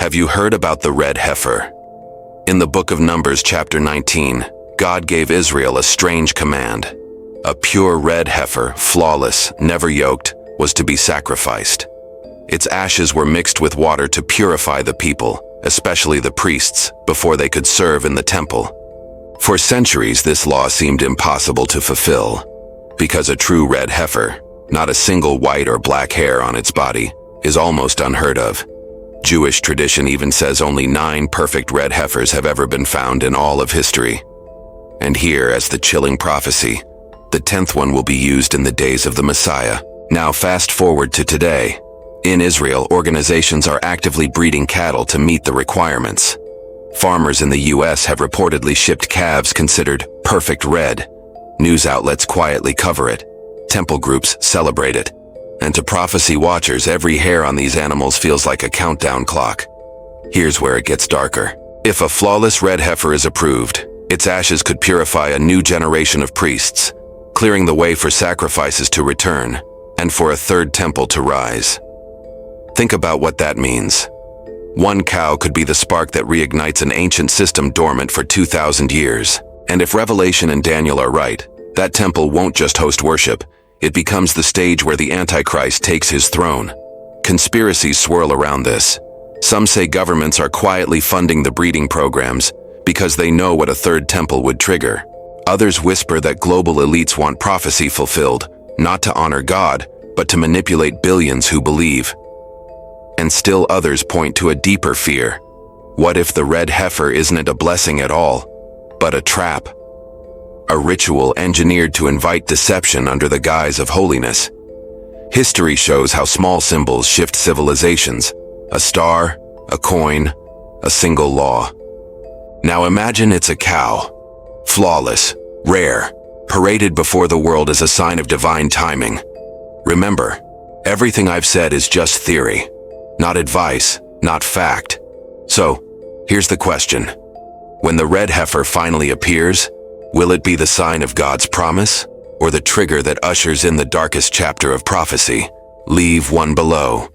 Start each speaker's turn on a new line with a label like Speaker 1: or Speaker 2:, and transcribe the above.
Speaker 1: Have you heard about the Red Heifer? In the book of Numbers chapter 19, God gave Israel a strange command. A pure red heifer, flawless, never yoked, was to be sacrificed. Its ashes were mixed with water to purify the people, especially the priests, before they could serve in the temple. For centuries, this law seemed impossible to fulfill, because a true red heifer, not a single white or black hair on its body, is almost unheard of. Jewish tradition even says only 9 perfect red heifers have ever been found in all of history. And here, as the chilling prophecy, the 10th one will be used in the days of the Messiah. Now fast forward to today. In Israel, organizations are actively breeding cattle to meet the requirements. Farmers in the US have reportedly shipped calves considered perfect red. News outlets quietly cover it. Temple groups celebrate it. And to prophecy watchers, every hair on these animals feels like a countdown clock. Here's where it gets darker. If a flawless red heifer is approved, its ashes could purify a new generation of priests, clearing the way for sacrifices to return and for a third temple to rise. Think about what that means. One cow could be the spark that reignites an ancient system dormant for 2,000 years. And if Revelation and Daniel are right, that temple won't just host worship. It becomes the stage where the Antichrist takes his throne. Conspiracies swirl around this. Some say governments are quietly funding the breeding programs because they know what a third temple would trigger. Others whisper that global elites want prophecy fulfilled, not to honor God, but to manipulate billions who believe. And still others point to a deeper fear. What if the red heifer isn't a blessing at all, but a trap? A ritual engineered to invite deception under the guise of holiness. History shows how small symbols shift civilizations. A star, a coin, a single law. Now imagine it's a cow. Flawless, rare, paraded before the world as a sign of divine timing. Remember, everything I've said is just theory, not advice, not fact. So, here's the question. When the red heifer finally appears, will it be the sign of God's promise, or the trigger that ushers in the darkest chapter of prophecy? Leave one below.